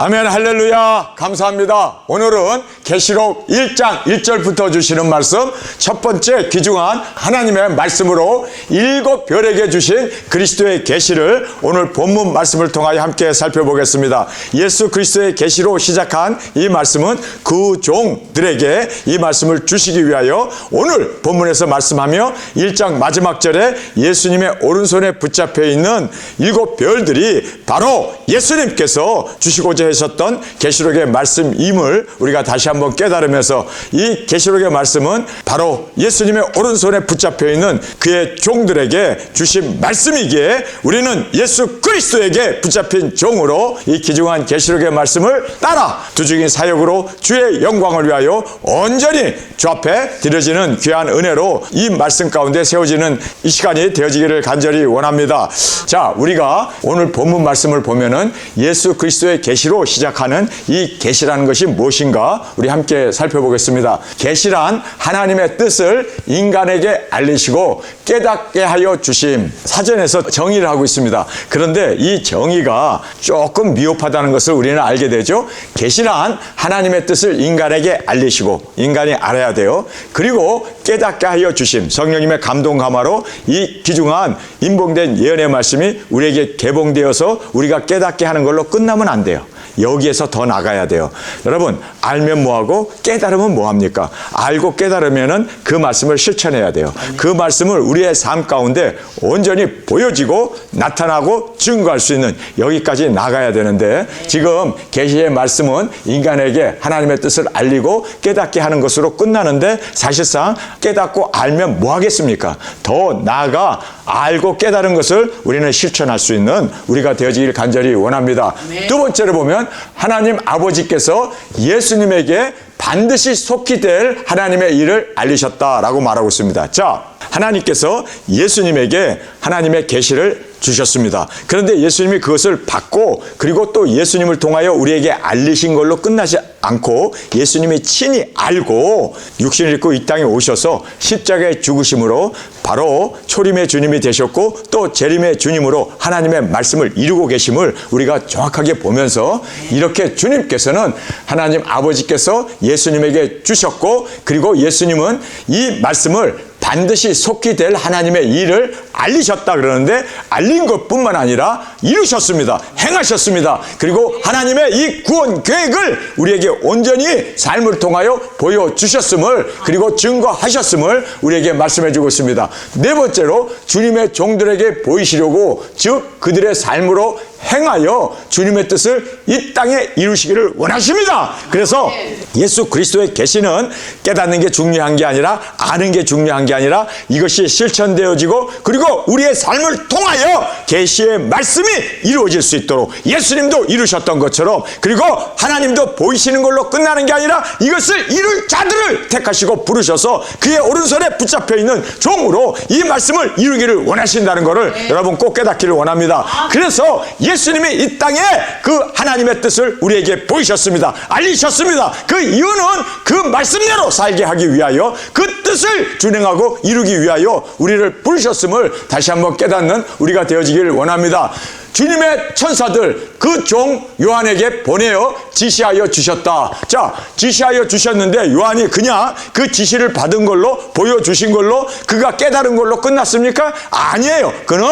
아멘. 할렐루야. 감사합니다. 오늘은 계시록 1장 1절부터 주시는 말씀, 첫 번째 귀중한 하나님의 말씀으로 7별에게 주신 그리스도의 계시를 오늘 본문 말씀을 통하여 함께 살펴보겠습니다. 예수 그리스도의 계시로 시작한 이 말씀은 그 종들에게 이 말씀을 주시기 위하여 오늘 본문에서 말씀하며 1장 마지막 절에 예수님의 오른손에 붙잡혀 있는 7별들이 바로 예수님께서 주시고자 하셨던 계시록의 말씀임을 우리가 다시 한번 깨달으면서 이 계시록의 말씀은 바로 예수님의 오른손에 붙잡혀 있는 그의 종들에게 주신 말씀이기에 우리는 예수 그리스도에게 붙잡힌 종으로 이 귀중한 계시록의 말씀을 따라 두중인 사역으로 주의 영광을 위하여 온전히 주 앞에 드려지는 귀한 은혜로 이 말씀 가운데 세워지는 이 시간이 되어지기를 간절히 원합니다. 자, 우리가 오늘 본문 말씀을 보면은 예수 그리스도의 계시로 시작하는 이 계시라는 것이 무엇인가 우리 함께 살펴보겠습니다. 계시란 하나님의 뜻을 인간에게 알리시고 깨닫게 하여 주심. 사전에서 정의를 하고 있습니다. 그런데 이 정의가 조금 미흡하다는 것을 우리는 알게 되죠. 계시란 하나님의 뜻을 인간에게 알리시고 인간이 알아야 돼요. 그리고 깨닫게 하여 주심. 성령님의 감동 감화로 이 귀중한 인봉된 예언의 말씀이 우리에게 개봉되어서 우리가 깨닫게 하는 걸로 끝나면 안 돼요. 여기에서 더 나가야 돼요. 여러분, 알면 뭐하고 깨달으면 뭐합니까? 알고 깨달으면은 그 말씀을 실천해야 돼요. 그 말씀을 우리의 삶 가운데 온전히 보여지고 나타나고 증거할 수 있는 여기까지 나가야 되는데 지금 계시의 말씀은 인간에게 하나님의 뜻을 알리고 깨닫게 하는 것으로 끝나는데 사실상 깨닫고 알면 뭐 하겠습니까? 더 나아가 알고 깨달은 것을 우리는 실천할 수 있는 우리가 되어지길 간절히 원합니다. 두 번째로 보면 하나님 아버지께서 예수님에게 반드시 속히 될 하나님의 일을 알리셨다라고 말하고 있습니다. 자, 하나님께서 예수님에게 하나님의 계시를 주셨습니다. 그런데 예수님이 그것을 받고 그리고 또 예수님을 통하여 우리에게 알리신 걸로 끝나지 않고 예수님이 친히 알고 육신을 입고 이 땅에 오셔서 십자가에 죽으심으로 바로 초림의 주님이 되셨고 또 재림의 주님으로 하나님의 말씀을 이루고 계심을 우리가 정확하게 보면서 이렇게 주님께서는 하나님 아버지께서 예수님에게 주셨고 그리고 예수님은 이 말씀을 반드시 속히 될 하나님의 일을 알리셨다 그러는데 알린 것뿐만 아니라 이루셨습니다. 행하셨습니다. 그리고 하나님의 이 구원 계획을 우리에게 온전히 삶을 통하여 보여주셨음을 그리고 증거하셨음을 우리에게 말씀해 주고 있습니다. 네 번째로 주님의 종들에게 보이시려고 즉 그들의 삶으로 행하여 주님의 뜻을 이 땅에 이루시기를 원하십니다. 그래서 예수 그리스도의 계시는 깨닫는 게 중요한 게 아니라 아는 게 중요한 게 아니라 이것이 실천되어지고 그리고 우리의 삶을 통하여 계시의 말씀이 이루어질 수 있도록 예수님도 이루셨던 것처럼 그리고 하나님도 보이시는 걸로 끝나는 게 아니라 이것을 이룰 자들을 택하시고 부르셔서 그의 오른손에 붙잡혀 있는 종으로 이 말씀을 이루기를 원하신다는 것을 여러분 꼭 깨닫기를 원합니다. 그래서 예수님이 이 땅에 그 하나님의 뜻을 우리에게 보이셨습니다. 알리셨습니다. 그 이유는 그 말씀대로 살게 하기 위하여 그 뜻을 준행하고 이루기 위하여 우리를 부르셨음을 다시 한번 깨닫는 우리가 되어지기를 원합니다. 주님의 천사들 그 종 요한에게 보내어 지시하여 주셨다. 자, 지시하여 주셨는데 요한이 그냥 그 지시를 받은 걸로 보여주신 걸로 그가 깨달은 걸로 끝났습니까? 아니에요. 그는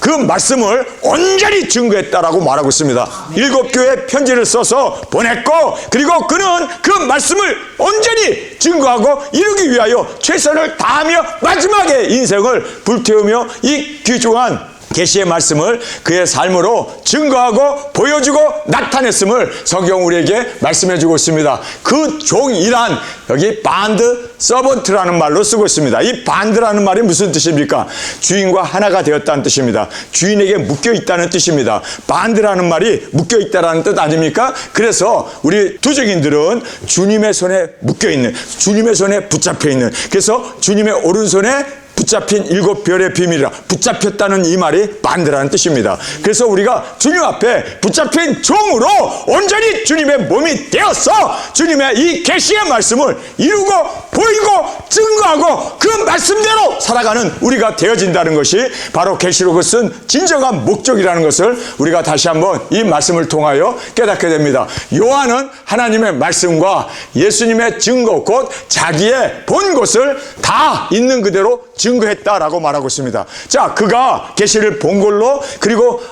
그 말씀을 온전히 증거했다라고 말하고 있습니다. 7교회 편지를 써서 보냈고 그리고 그는 그 말씀을 온전히 증거하고 이루기 위하여 최선을 다하며 마지막에 인생을 불태우며 이 귀중한 계시의 말씀을 그의 삶으로 증거하고 보여주고 나타냈음을 성경 우리에게 말씀해 주고 있습니다. 그 종이란 여기 반드 서번트라는 말로 쓰고 있습니다. 이 반드라는 말이 무슨 뜻입니까? 주인과 하나가 되었다는 뜻입니다. 주인에게 묶여 있다는 뜻입니다. 반드라는 말이 묶여 있다라는 뜻 아닙니까? 그래서 우리 두적인들은 주님의 손에 묶여 있는 주님의 손에 붙잡혀 있는 그래서 주님의 오른손에 붙잡힌 7별의 비밀이라 붙잡혔다는 이 말이 반드라는 뜻입니다. 그래서 우리가 주님 앞에 붙잡힌 종으로 온전히 완전히 주님의 몸이 되어서 주님의 이 계시의 말씀을 이루고 보이고 증거하고 그 말씀대로 살아가는 우리가 되어진다는 것이 바로 계시록을 쓴 진정한 목적이라는 것을 우리가 다시 한번 이 말씀을 통하여 깨닫게 됩니다. 요한은 하나님의 말씀과 예수님의 증거 곧 자기의 본 것을 다 있는 그대로 증거했다라고 말하고 있습니다. 자, 그가 계시를 본 걸로 그리고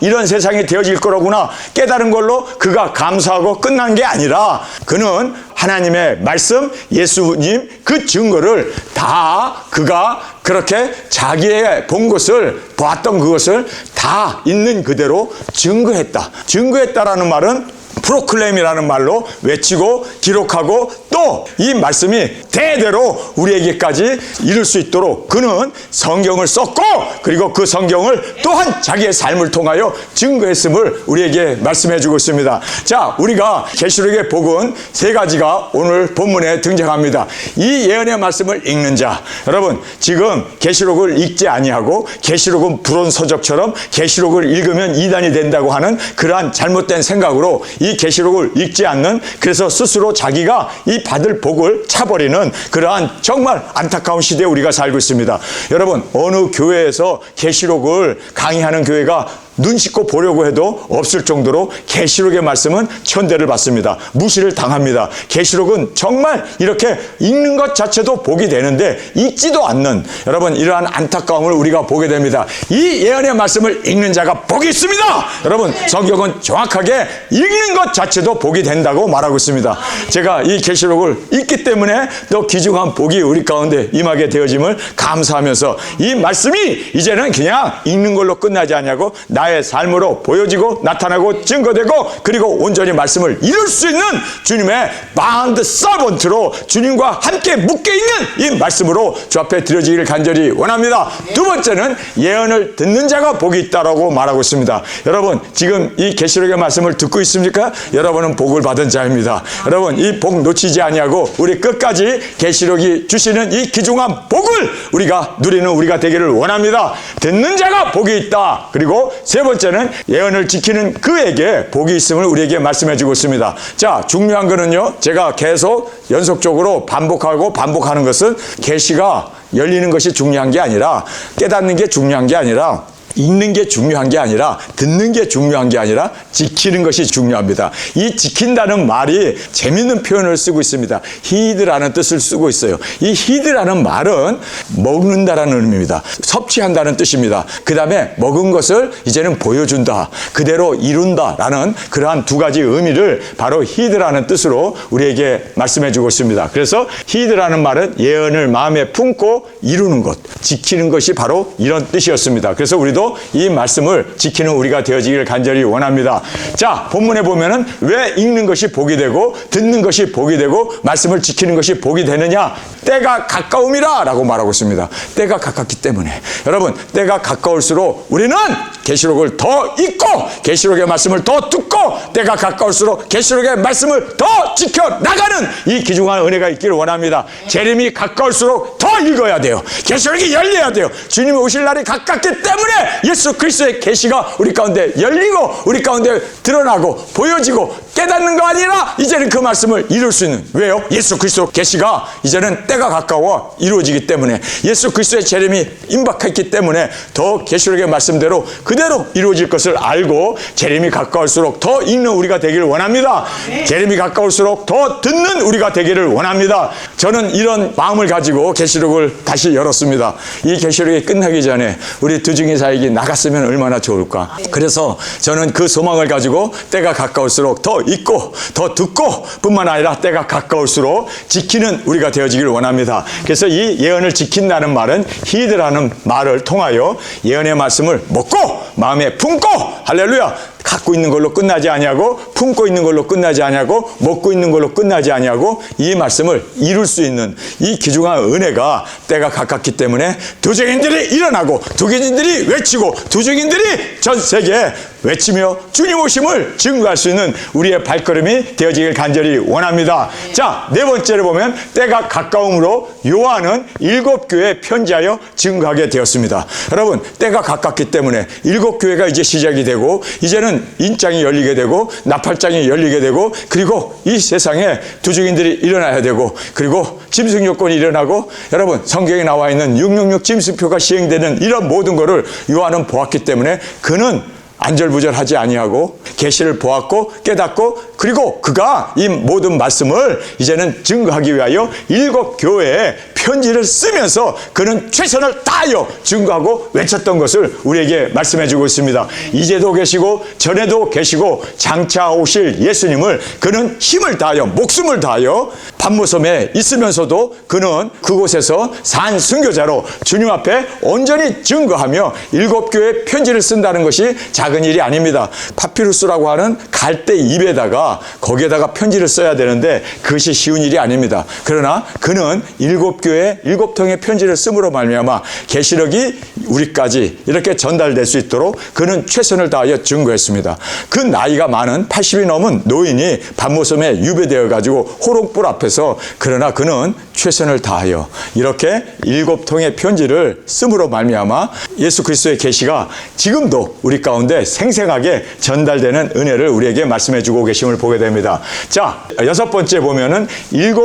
이런 세상이 되어질 거로구나 깨달은 걸로 그가 감사하고 끝난 게 아니라 그는 하나님의 말씀, 예수님 그 증거를 다 그가 그렇게 자기의 본 것을 보았던 그것을 다 있는 그대로 증거했다. 증거했다라는 말은 프로클레임이라는 말로 외치고 기록하고 또 이 말씀이 대대로 우리에게까지 이룰 수 있도록 그는 성경을 썼고 그리고 그 성경을 또한 자기의 삶을 통하여 증거했음을 우리에게 말씀해 주고 있습니다. 자, 우리가 계시록의 복은 세 가지가 오늘 본문에 등장합니다. 이 예언의 말씀을 읽는 자, 여러분 지금 계시록을 읽지 아니하고 계시록은 불온 서적처럼 계시록을 읽으면 이단이 된다고 하는 그러한 잘못된 생각으로 이 계시록을 읽지 않는 그래서 스스로 자기가 이 받을 복을 차버리는 그러한 정말 안타까운 시대에 우리가 살고 있습니다. 여러분 어느 교회에서 계시록을 강의하는 교회가 눈 씻고 보려고 해도 없을 정도로 계시록의 말씀은 천대를 받습니다. 무시를 당합니다. 계시록은 정말 이렇게 읽는 것 자체도 복이 되는데 읽지도 않는 여러분 이러한 안타까움을 우리가 보게 됩니다. 이 예언의 말씀을 읽는 자가 복이 있습니다. 여러분 성경은 정확하게 읽는 것 자체도 복이 된다고 말하고 있습니다. 제가 이 계시록을 읽기 때문에 더 귀중한 복이 우리 가운데 임하게 되어짐을 감사하면서 이 말씀이 이제는 그냥 읽는 걸로 끝나지 않냐고 나의 삶으로 보여지고 나타나고 증거되고 그리고 온전히 말씀을 이룰 수 있는 주님의 바운드 서번트로 주님과 함께 묶여있는 이 말씀으로 주 앞에 드려지기를 간절히 원합니다. 두 번째는 예언을 듣는 자가 복이 있다라고 말하고 있습니다. 여러분 지금 이 계시록의 말씀을 듣고 있습니까? 여러분은 복을 받은 자입니다. 여러분 이 복 놓치지 아니하고 우리 끝까지 계시록이 주시는 이 귀중한 복을 우리가 누리는 우리가 되기를 원합니다. 듣는 자가 복이 있다. 그리고 세 번째는 예언을 지키는 그에게 복이 있음을 우리에게 말씀해 주고 있습니다. 자, 중요한 거는요. 제가 계속 연속적으로 반복하는 것은 계시가 열리는 것이 중요한 게 아니라 깨닫는 게 중요한 게 아니라 읽는 게 중요한 게 아니라 듣는 게 중요한 게 아니라 지키는 것이 중요합니다. 이 지킨다는 말이 재밌는 표현을 쓰고 있습니다. 히드라는 뜻을 쓰고 있어요. 이 히드라는 말은 먹는다라는 의미입니다. 섭취한다는 뜻입니다. 그 다음에 먹은 것을 이제는 보여준다. 그대로 이룬다라는 그러한 두 가지 의미를 바로 히드라는 뜻으로 우리에게 말씀해 주고 있습니다. 그래서 히드라는 말은 예언을 마음에 품고 이루는 것, 지키는 것이 바로 이런 뜻이었습니다. 그래서 우리도 이 말씀을 지키는 우리가 되어지기를 간절히 원합니다. 자, 본문에 보면은 왜 읽는 것이 복이 되고 듣는 것이 복이 되고 말씀을 지키는 것이 복이 되느냐? 때가 가까움이라 라고 말하고 있습니다. 때가 가깝기 때문에 여러분 때가 가까울수록 우리는 계시록을 더 읽고 계시록의 말씀을 더 듣고 때가 가까울수록 계시록의 말씀을 더 지켜나가는 이 귀중한 은혜가 있기를 원합니다. 재림이 가까울수록 더 읽어야 돼요. 계시록이 열려야 돼요. 주님이 오실 날이 가깝기 때문에 예수 그리스도의 계시가 우리 가운데 열리고 우리 가운데 드러나고 보여지고 깨닫는 거 아니라 이제는 그 말씀을 이룰 수 있는 왜요? 예수 그리스도 계시가 이제는 때가 가까워 이루어지기 때문에 예수 그리스도의 재림이 임박했기 때문에 더 계시록의 말씀대로 그대로 이루어질 것을 알고 재림이 가까울수록 더 읽는 우리가 되기를 원합니다. 재림이 가까울수록 더 듣는 우리가 되기를 원합니다. 저는 이런 마음을 가지고 계시록을 다시 열었습니다. 이 계시록이 끝나기 전에 우리 두중이 사역이 나갔으면 얼마나 좋을까. 그래서 저는 그 소망을 가지고 때가 가까울수록 더 읽고 더 듣고 뿐만 아니라 때가 가까울수록 지키는 우리가 되어지기를 원합니다. 그래서 이 예언을 지킨다는 말은 히드라는 말을 통하여 예언의 말씀을 먹고 마음에 품고 할렐루야 갖고 있는 걸로 끝나지 아니하고 품고 있는 걸로 끝나지 아니하고 먹고 있는 걸로 끝나지 아니하고 이 말씀을 이룰 수 있는 이 귀중한 은혜가 때가 가깝기 때문에 두증인들이 일어나고 두증인들이 외치고 두증인들이 전 세계에 외치며 주님 오심을 증거할 수 있는 우리의 발걸음이 되어지길 간절히 원합니다. 자, 네 번째로 보면 때가 가까움으로 요한은 7교회에 편지하여 증거하게 되었습니다. 여러분 때가 가깝기 때문에 7교회가 이제 시작이 되고 이제는 세상에는 인장이 열리게 되고 나팔장이 열리게 되고 그리고 이 세상에 두중인들이 일어나야 되고 그리고 짐승 요건이 일어나고 여러분 성경에 나와 있는 666 짐승표가 시행되는 이런 모든 것을 요한은 보았기 때문에 그는 안절부절하지 아니하고 계시를 보았고 깨닫고 그리고 그가 이 모든 말씀을 이제는 증거하기 위하여 7 교회에 편지를 쓰면서 그는 최선을 다하여 증거하고 외쳤던 것을 우리에게 말씀해 주고 있습니다. 이제도 계시고 전에도 계시고 장차 오실 예수님을 그는 힘을 다하여 목숨을 다하여 반모섬에 있으면서도 그는 그곳에서 산 순교자로 주님 앞에 온전히 증거하며 7 교회에 편지를 쓴다는 것이 작은 일이 아닙니다. 파피루스라고 하는 갈대 잎에다가 거기에다가 편지를 써야 되는데 그것이 쉬운 일이 아닙니다. 그러나 그는 7 교회 7통의 편지를 쓰므로 말미암아 계시록이 우리까지 이렇게 전달될 수 있도록 그는 최선을 다하여 증거했습니다. 그 나이가 많은 80이 넘은 노인이 반모섬에 유배되어 가지고 호롱불 앞에서 그러나 그는 최선을 다하여 이렇게 7통의 편지를 쓰므로 말미암아 예수 그리스도의 계시가 지금도 우리 가운데 생생하게 전달되는 은혜를 우리에게 말씀해 주고 계심을 보게 됩니다. 자, 6번째 보면은 7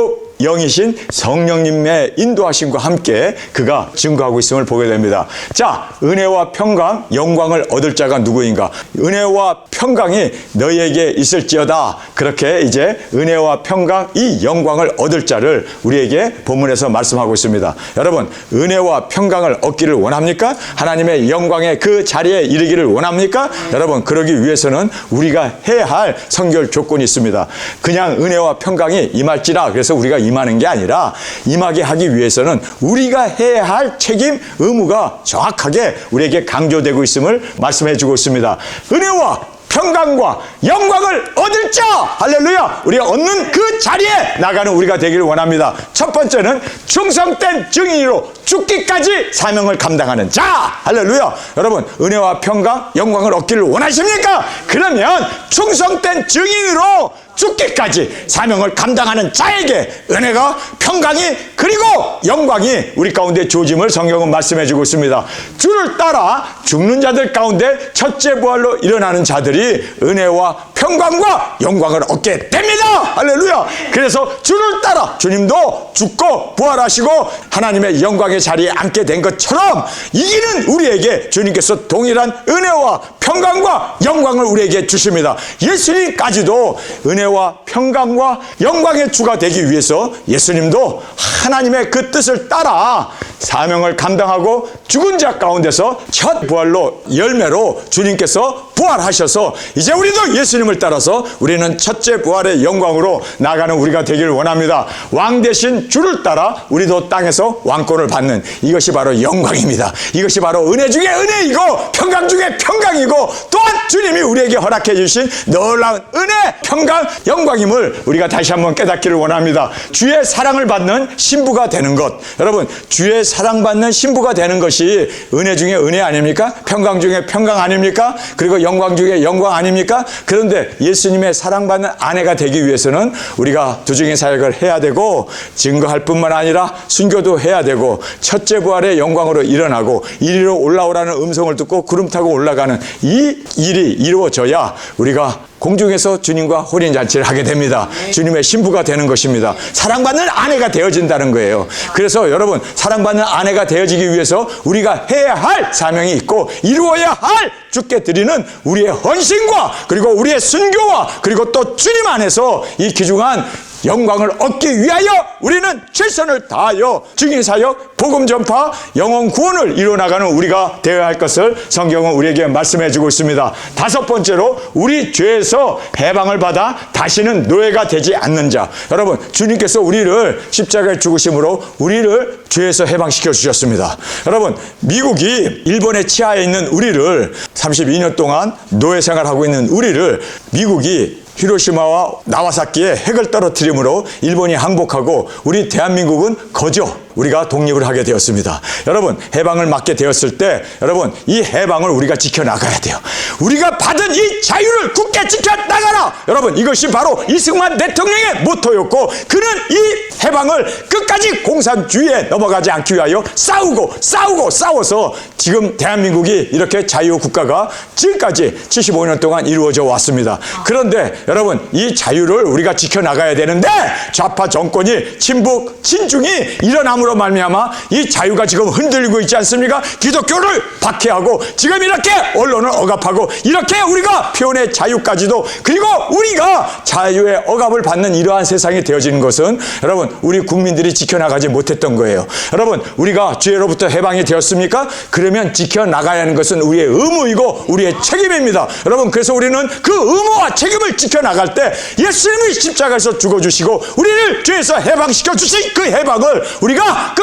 영이신 성령님의 인도하심과 함께 그가 증거하고 있음을 보게 됩니다. 자, 은혜와 평강, 영광을 얻을 자가 누구인가? 은혜와 평강이 너희에게 있을지어다. 그렇게 이제 은혜와 평강, 이 영광을 얻을 자를 우리에게 본문에서 말씀하고 있습니다. 여러분, 은혜와 평강을 얻기를 원합니까? 하나님의 영광의 그 자리에 이르기를 원합니까? 여러분, 그러기 위해서는 우리가 해야 할 선결 조건이 있습니다. 그냥 은혜와 평강이 임할지라 그래서 우리가 임하는 게 아니라 임하게 하기 위해서는 우리가 해야 할 책임, 의무가 정확하게 우리에게 강조되고 있음을 말씀해 주고 있습니다. 은혜와 평강과 영광을 얻을 자, 할렐루야, 우리가 얻는 그 자리에 나가는 우리가 되기를 원합니다. 첫 번째는 충성된 증인으로 죽기까지 사명을 감당하는 자, 할렐루야. 여러분, 은혜와 평강, 영광을 얻기를 원하십니까? 그러면 충성된 증인으로 죽기까지 사명을 감당하는 자에게 은혜가, 평강이, 그리고 영광이 우리 가운데 주어짐을 성경은 말씀해 주고 있습니다. 주를 따라 죽는 자들 가운데 첫째 부활로 일어나는 자들이 은혜와 평강과 영광을 얻게 됩니다. 할렐루야. 그래서 주를 따라 주님도 죽고 부활하시고 하나님의 영광의 자리에 앉게 된 것처럼 이기는 우리에게 주님께서 동일한 은혜와 평강과 영광을 우리에게 주십니다. 예수님까지도 은혜와 평강과 영광의 주가 되기 위해서 예수님도 하나님의 그 뜻을 따라 사명을 감당하고 죽은 자 가운데서 첫 부활로 열매로 주님께서 부활하셔서 이제 우리도 예수님을 따라서 우리는 첫째 부활의 영광으로 나가는 우리가 되기를 원합니다. 왕 대신 주를 따라 우리도 땅에서 왕권을 받는 이것이 바로 영광입니다. 이것이 바로 은혜 중에 은혜이고 평강 중에 평강이고 또한 주님이 우리에게 허락해 주신 놀라운 은혜, 평강, 영광임을 우리가 다시 한번 깨닫기를 원합니다. 주의 사랑을 받는 신부가 되는 것, 여러분, 주의 사랑받는 신부가 되는 것이 은혜 중에 은혜 아닙니까? 평강 중에 평강 아닙니까? 그리고 영광 중에 영광 아닙니까? 그런데 예수님의 사랑받는 아내가 되기 위해서는 우리가 두중의 사역을 해야 되고 증거할 뿐만 아니라 순교도 해야 되고 첫째 부활의 영광으로 일어나고 이리로 올라오라는 음성을 듣고 구름 타고 올라가는 이 일이 이루어져야 우리가 공중에서 주님과 혼인잔치를 하게 됩니다. 주님의 신부가 되는 것입니다. 사랑받는 아내가 되어진다는 거예요. 그래서 여러분, 사랑받는 아내가 되어지기 위해서 우리가 해야 할 사명이 있고 이루어야 할 주께 드리는 우리의 헌신과 그리고 우리의 순교와 그리고 또 주님 안에서 이 귀중한 영광을 얻기 위하여 우리는 최선을 다하여 증인사역, 복음 전파, 영혼 구원을 이루어나가는 우리가 되어야 할 것을 성경은 우리에게 말씀해 주고 있습니다. 다섯 번째로 우리 죄에서 해방을 받아 다시는 노예가 되지 않는 자. 여러분, 주님께서 우리를 십자가에 죽으심으로 우리를 죄에서 해방시켜 주셨습니다. 여러분, 미국이 일본의 치하에 있는 우리를 32년 동안 노예 생활하고 있는 우리를 미국이 히로시마와 나와사키에 핵을 떨어뜨림으로 일본이 항복하고 우리 대한민국은 거저 우리가 독립을 하게 되었습니다. 여러분, 해방을 맞게 되었을 때 여러분, 이 해방을 우리가 지켜나가야 돼요. 우리가 받은 이 자유를 굳게 지켜나가라. 여러분, 이것이 바로 이승만 대통령의 모토였고, 그는 이 해방을 끝까지 공산주의에 넘어가지 않기 위하여 싸워서 지금 대한민국이 이렇게 자유국가가 지금까지 75년 동안 이루어져 왔습니다. 그런데 여러분, 이 자유를 우리가 지켜나가야 되는데 좌파 정권이 친북 친중이 일어남으로 말미암아 이 자유가 지금 흔들리고 있지 않습니까? 기독교를 박해하고 지금 이렇게 언론을 억압하고 이렇게 우리가 표현의 자유까지도, 그리고 우리가 자유의 억압을 받는 이러한 세상이 되어지는 것은 여러분, 우리 국민들이 지켜나가지 못했던 거예요. 여러분, 우리가 죄로부터 해방이 되었습니까? 그러면 지켜나가야 하는 것은 우리의 의무이고 우리의 책임입니다. 여러분, 그래서 우리는 그 의무와 책임을 지켜나갈 때 예수님이 십자가에서 죽어주시고 우리를 죄에서 해방시켜 주신 그 해방을 우리가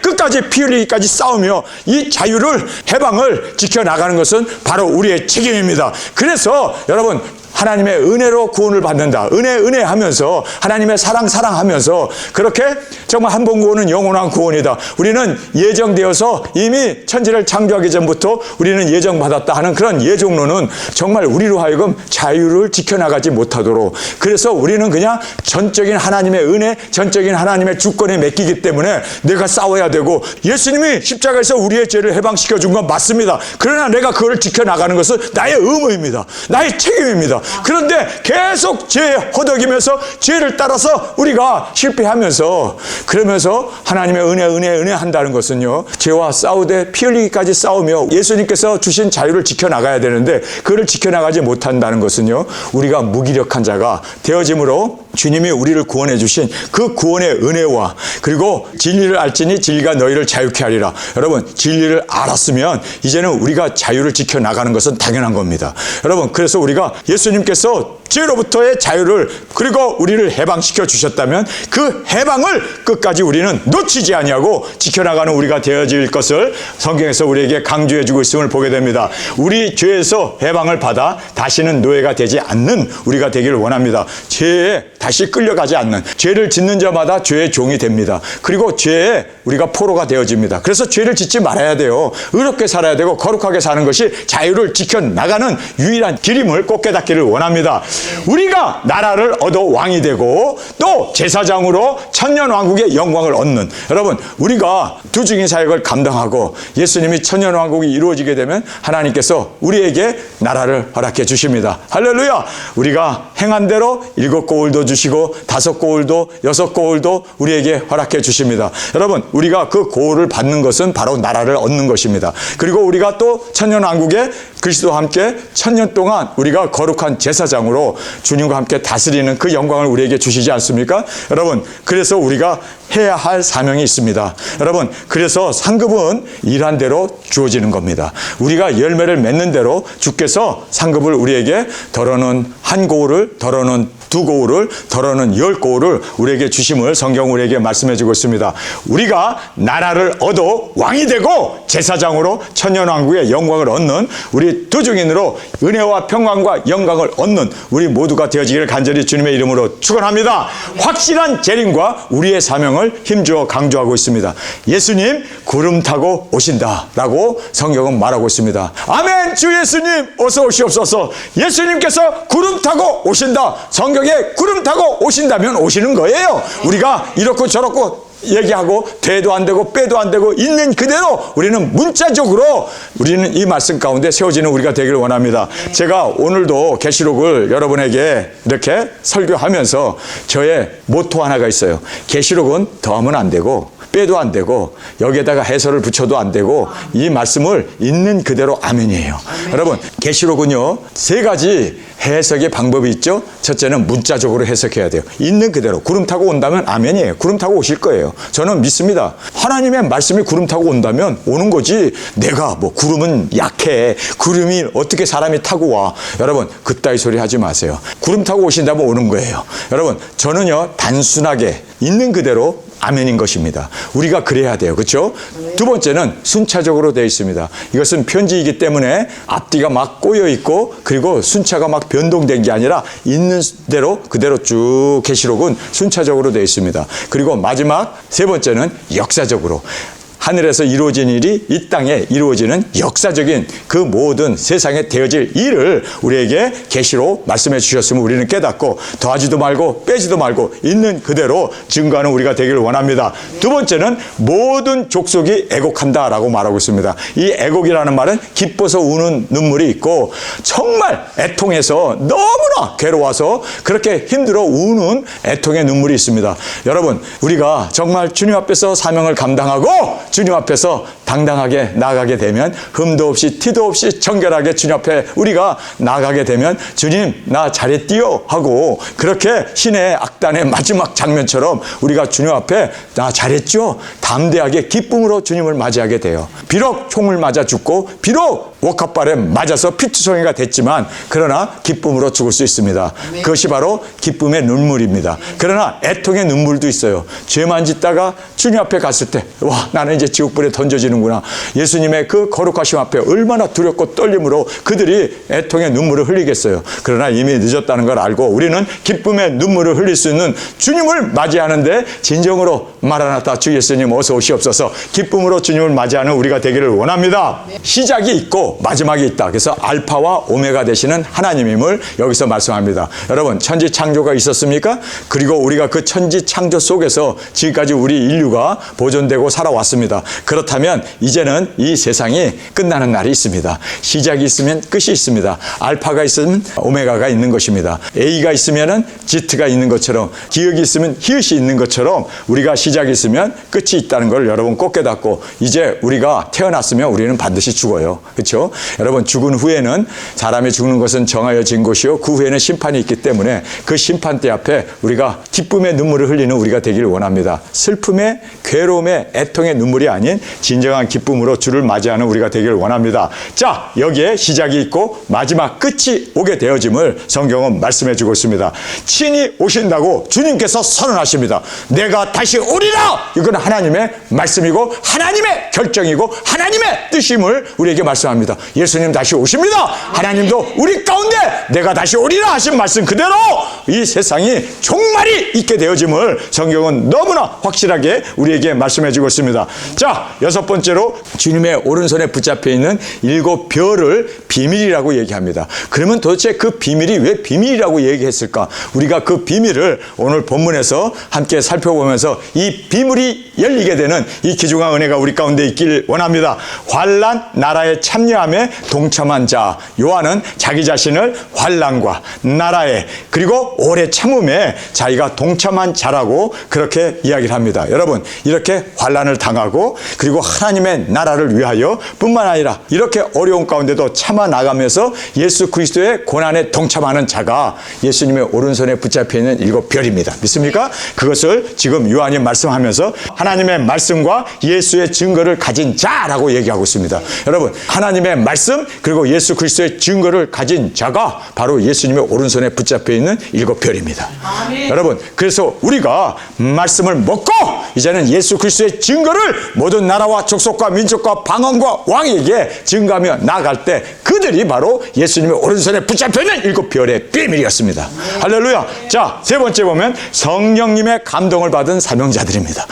끝까지 피 흘리기까지 싸우며 이 자유를, 해방을 지켜나가는 것은 바로 우리의 책임입니다. 그래서 여러분, 하나님의 은혜로 구원을 받는다. 은혜 하면서 하나님의 사랑하면서 그렇게 정말 한 번 구원은 영원한 구원이다. 우리는 예정되어서 이미 천지를 창조하기 전부터 우리는 예정받았다 하는 그런 예정론은 정말 우리로 하여금 자유를 지켜나가지 못하도록, 그래서 우리는 그냥 전적인 하나님의 은혜, 전적인 하나님의 주권에 맡기기 때문에 내가 싸워야 되고, 예수님이 십자가에서 우리의 죄를 해방시켜 준 건 맞습니다. 그러나 내가 그걸 지켜나가는 것은 나의 의무입니다. 나의 책임입니다. 그런데 계속 죄에 허덕이면서 죄를 따라서 우리가 실패하면서, 그러면서 하나님의 은혜 한다는 것은요, 죄와 싸우되 피 흘리기까지 싸우며 예수님께서 주신 자유를 지켜나가야 되는데 그를 지켜나가지 못한다는 것은요, 우리가 무기력한 자가 되어짐으로 주님이 우리를 구원해 주신 그 구원의 은혜와, 그리고 진리를 알지니 진리가 너희를 자유케 하리라. 여러분, 진리를 알았으면 이제는 우리가 자유를 지켜나가는 것은 당연한 겁니다. 여러분, 그래서 우리가 예수님께서 죄로부터의 자유를, 그리고 우리를 해방시켜 주셨다면 그 해방을 끝까지 우리는 놓치지 아니하고 지켜나가는 우리가 되어질 것을 성경에서 우리에게 강조해 주고 있음을 보게 됩니다. 우리 죄에서 해방을 받아 다시는 노예가 되지 않는 우리가 되기를 원합니다. 죄에 다시 끌려가지 않는, 죄를 짓는 자마다 죄의 종이 됩니다. 그리고 죄에 우리가 포로가 되어집니다. 그래서 죄를 짓지 말아야 돼요. 의롭게 살아야 되고 거룩하게 사는 것이 자유를 지켜나가는 유일한 길임을 꼭 깨닫기를 원합니다. 우리가 나라를 얻어 왕이 되고 또 제사장으로 천년왕국의 영광을 얻는, 여러분, 우리가 두 증인 사역을 감당하고 예수님이 천년왕국이 이루어지게 되면 하나님께서 우리에게 나라를 허락해 주십니다. 할렐루야. 우리가 행한 대로 7고울도 주시고 5고울도 6고울도 우리에게 허락해 주십니다. 여러분, 우리가 그 고울을 받는 것은 바로 나라를 얻는 것입니다. 그리고 우리가 또 천년왕국에 그리스도와 함께 천년 동안 우리가 거룩한 제사장으로 주님과 함께 다스리는 그 영광을 우리에게 주시지 않습니까? 여러분, 그래서 우리가 해야 할 사명이 있습니다. 여러분, 그래서 상급은 일한 대로 주어지는 겁니다. 우리가 열매를 맺는 대로 주께서 상급을 우리에게 더러는 1고울을, 더러는 2고울을, 더러는 10고울을 우리에게 주심을 성경 우리에게 말씀해 주고 있습니다. 우리가 나라를 얻어 왕이 되고 제사장으로 천년왕국의 영광을 얻는 우리 두 증인으로 은혜와 평강과 영광을 얻는 우리 모두가 되어지기를 간절히 주님의 이름으로 축원합니다. 확실한 재림과 우리의 사명을 힘주어 강조하고 있습니다. 예수님 구름 타고 오신다라고 성경은 말하고 있습니다. 아멘. 주 예수님 어서 오시옵소서. 예수님께서 구름 타고 오신다. 성경에 구름 타고 오신다면 오시는 거예요. 우리가 이렇고 저렇고 얘기하고 돼도 안 되고 빼도 안 되고 있는 그대로 우리는 문자적으로 우리는 이 말씀 가운데 세워지는 우리가 되기를 원합니다. 제가 오늘도 계시록을 여러분에게 이렇게 설교하면서 저의 모토 하나가 있어요. 계시록은 더하면 안 되고 빼도 안 되고 여기에다가 해설을 붙여도 안 되고 이 말씀을 있는 그대로 아멘이에요. 여러분, 계시록은요 3가지 해석의 방법이 있죠. 첫째는 문자적으로 해석해야 돼요. 있는 그대로 구름 타고 온다면 아멘이에요. 구름 타고 오실 거예요. 저는 믿습니다. 하나님의 말씀이 구름 타고 온다면 오는 거지, 내가 뭐 구름은 약해, 구름이 어떻게 사람이 타고 와, 여러분 그따위 소리 하지 마세요. 구름 타고 오신다면 오는 거예요. 여러분, 저는요 단순하게 있는 그대로 아멘인 것입니다. 우리가 그래야 돼요. 그렇죠? 두 번째는 순차적으로 되어 있습니다. 이것은 편지이기 때문에 앞뒤가 막 꼬여 있고 그리고 순차가 막 변동된 게 아니라 있는 대로 그대로 쭉 계시록은 순차적으로 되어 있습니다. 그리고 마지막 세 번째는 역사적으로. 하늘에서 이루어진 일이 이 땅에 이루어지는 역사적인 그 모든 세상에 되어질 일을 우리에게 계시로 말씀해 주셨으면 우리는 깨닫고 더하지도 말고 빼지도 말고 있는 그대로 증거하는 우리가 되기를 원합니다. 두 번째는 모든 족속이 애곡한다라고 말하고 있습니다. 이 애곡이라는 말은 기뻐서 우는 눈물이 있고 정말 애통해서 너무나 괴로워서 그렇게 힘들어 우는 애통의 눈물이 있습니다. 여러분, 우리가 정말 주님 앞에서 사명을 감당하고 주님 앞에서 당당하게 나가게 되면 흠도 없이 티도 없이 정결하게 주님 앞에 우리가 나가게 되면 주님 나 잘했디요 하고 그렇게 신의 악단의 마지막 장면처럼 우리가 주님 앞에 나 잘했죠 담대하게 기쁨으로 주님을 맞이하게 돼요. 비록 총을 맞아 죽고 비록 워커발에 맞아서 피투성이가 됐지만 그러나 기쁨으로 죽을 수 있습니다. 그것이 바로 기쁨의 눈물입니다. 그러나 애통의 눈물도 있어요. 죄만 짓다가 주님 앞에 갔을 때 와 나는 이제 지옥불에 던져지는구나. 예수님의 그 거룩하심 앞에 얼마나 두렵고 떨림으로 그들이 애통의 눈물을 흘리겠어요. 그러나 이미 늦었다는 걸 알고 우리는 기쁨의 눈물을 흘릴 수 있는 주님을 맞이하는데 진정으로 마라나타 주 예수님 어서 오시옵소서 기쁨으로 주님을 맞이하는 우리가 되기를 원합니다. 시작이 있고 마지막이 있다. 그래서 알파와 오메가 되시는 하나님임을 여기서 말씀합니다. 여러분 천지 창조가 있었습니까? 그리고 우리가 그 천지 창조 속에서 지금까지 우리 인류가 보존되고 살아왔습니다. 그렇다면 이제는 이 세상이 끝나는 날이 있습니다. 시작이 있으면 끝이 있습니다. 알파가 있으면 오메가가 있는 것입니다. A가 있으면 Z가 있는 것처럼 기억이 있으면 히읗이 있는 것처럼 우리가 시작이 있으면 끝이 있다는 걸 여러분 꼭 깨닫고 이제 우리가 태어났으면 우리는 반드시 죽어요. 그렇죠? 여러분 죽은 후에는 사람이 죽는 것은 정하여진 것이요 그 후에는 심판이 있기 때문에 그 심판대 앞에 우리가 기쁨의 눈물을 흘리는 우리가 되기를 원합니다. 슬픔의 괴로움의 애통의 눈물이 아닌 진정한 기쁨으로 주를 맞이하는 우리가 되기를 원합니다. 자, 여기에 시작이 있고 마지막 끝이 오게 되어짐을 성경은 말씀해 주고 있습니다. 친히 오신다고 주님께서 선언하십니다. 내가 다시 오리라. 이건 하나님의 말씀이고 하나님의 결정이고 하나님의 뜻임을 우리에게 말씀합니다. 예수님 다시 오십니다. 하나님도 우리 가운데 내가 다시 오리라 하신 말씀 그대로 이 세상이 종말이 있게 되어짐을 성경은 너무나 확실하게 우리에게 말씀해 주고 있습니다. 자, 여섯 번째로 주님의 오른손에 붙잡혀 있는 7별을 비밀이라고 얘기합니다. 그러면 도대체 그 비밀이 왜 비밀이라고 얘기했을까? 우리가 그 비밀을 오늘 본문에서 함께 살펴보면서 이 비밀이 열리게 되는 이 귀중한 은혜가 우리 가운데 있길 원합니다. 환난 나라에 참여함에 동참한 자 요한은 자기 자신을 환난과 나라에 그리고 오래 참음에 자기가 동참한 자라고 그렇게 이야기를 합니다. 여러분 이렇게 환난을 당하고 그리고 하나님의 나라를 위하여 뿐만 아니라 이렇게 어려운 가운데도 참아 나가면서 예수 그리스도의 고난에 동참하는 자가 예수님의 오른손에 붙잡혀 있는 7별입니다. 믿습니까? 그것을 지금 요한이 말씀하면서 하나님의 말씀과 예수의 증거를 가진 자라고 얘기하고 있습니다. 여러분 하나님의 말씀 그리고 예수 그리스도의 증거를 가진 자가 바로 예수님의 오른손에 붙잡혀 있는 7별입니다. 여러분 그래서 우리가 말씀을 먹고 이제는 예수 그리스도의 증거를 모든 나라와 족속과 민족과 방언과 왕에게 증거하며 나아갈 때 그들이 바로 예수님의 오른손에 붙잡혀 있는 7별의 비밀이었습니다. 할렐루야. 자, 세 번째 보면 성령님의 감동을 받은 사명자들입니다.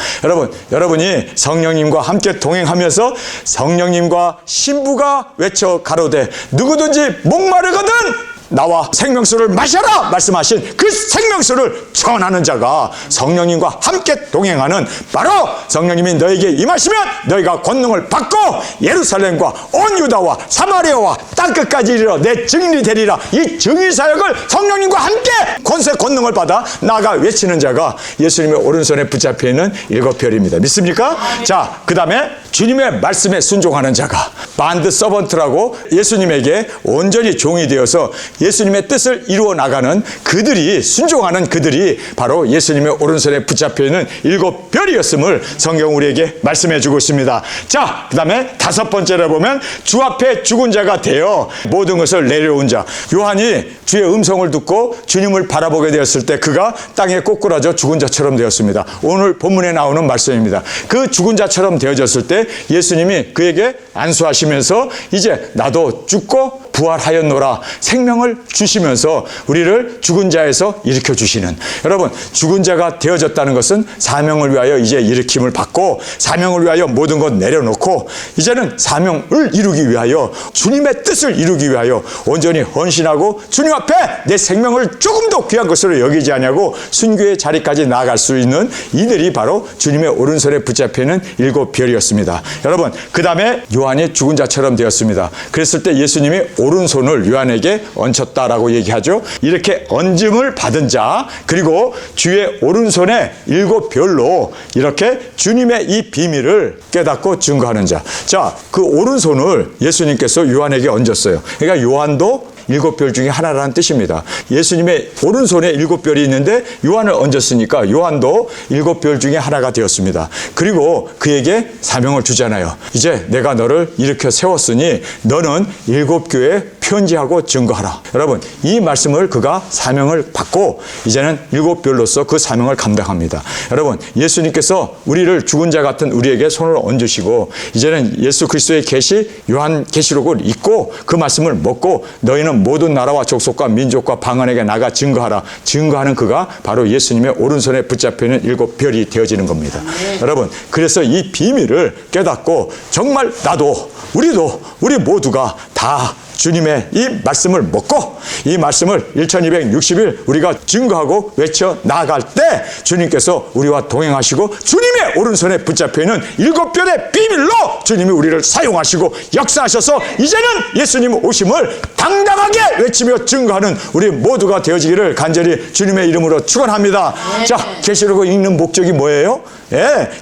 여러분이 성령님과 함께 동행하면서 성령님과 신부가 외쳐 가로되 누구든지 목마르거든 나와 생명수를 마셔라 말씀하신 그 생명수를 전하는 자가 성령님과 함께 동행하는 바로 성령님이 너에게 임하시면 너희가 권능을 받고 예루살렘과 온 유다와 사마리아와 땅끝까지 이르러 내 증인이 되리라. 이 증인 사역을 성령님과 함께 권세 권능을 받아 나아가 외치는 자가 예수님의 오른손에 붙잡혀 있는 7별입니다. 믿습니까? 자, 그 다음에 주님의 말씀에 순종하는 자가 반드 서번트라고 예수님에게 온전히 종이 되어서 예수님의 뜻을 이루어 나가는 그들이 순종하는 사용하는 그들이 바로 예수님의 오른손에 붙잡혀 있는 7별이었음을 성경 우리에게 말씀해 주고 있습니다. 자, 그 다음에 5번째로 보면 주 앞에 죽은 자가 되어 모든 것을 내려온 자. 요한이 주의 음성을 듣고 주님을 바라보게 되었을 때 그가 땅에 꼬꾸라져 죽은 자처럼 되었습니다. 오늘 본문에 나오는 말씀입니다. 그 죽은 자처럼 되어졌을 때 예수님이 그에게 안수하시면서 이제 나도 죽고 부활하였노라 생명을 주시면서 우리를 죽은 자에서 일으켜 주시는, 여러분, 죽은 자가 되어졌다는 것은 사명을 위하여 이제 일으킴을 받고 사명을 위하여 모든 것 내려놓고 이제는 사명을 이루기 위하여 주님의 뜻을 이루기 위하여 온전히 헌신하고 주님 앞에 내 생명을 조금도 귀한 것으로 여기지 않냐고 순교의 자리까지 나아갈 수 있는 이들이 바로 주님의 오른손에 붙잡히는 7별이었습니다. 여러분, 그 다음에 요한이 죽은 자처럼 되었습니다. 그랬을 때 예수님이 오른손을 요한에게 얹혔다라고 얘기하죠. 이렇게 얹음을 받은 자, 그리고 주의 오른손에 7별로 이렇게 주님의 이 비밀을 깨닫고 증거하는 자. 자, 그 오른손을 예수님께서 요한에게 얹었어요. 그러니까 요한도 7별 중에 하나라는 뜻입니다. 예수님의 오른손에 7별이 있는데 요한을 얹었으니까 요한도 7별 중에 하나가 되었습니다. 그리고 그에게 사명을 주잖아요. 이제 내가 너를 일으켜 세웠으니 너는 7교회에 편지하고 증거하라. 여러분, 이 말씀을 그가 사명을 받고 이제는 7별로서 그 사명을 감당합니다. 여러분, 예수님께서 우리를 죽은 자 같은 우리에게 손을 얹으시고 이제는 예수 그리스도의 계시 요한 계시록을 읽고 그 말씀을 먹고 너희는 모든 나라와 족속과 민족과 방언에게 나가 증거하라. 증거하는 그가 바로 예수님의 오른손에 붙잡혀 있는 7별이 되어지는 겁니다. 여러분, 그래서 이 비밀을 깨닫고 정말 나도 우리 모두가 다 주님의 이 말씀을 먹고 이 말씀을 1260일 우리가 증거하고 외쳐 나아갈 때 주님께서 우리와 동행하시고 주님의 오른손에 붙잡혀 있는 7별의 비밀로 주님이 우리를 사용하시고 역사하셔서 이제는 예수님 오심을 당당하게 외치며 증거하는 우리 모두가 되어지기를 간절히 주님의 이름으로 축원합니다. 자, 계시록을 읽는 목적이 뭐예요?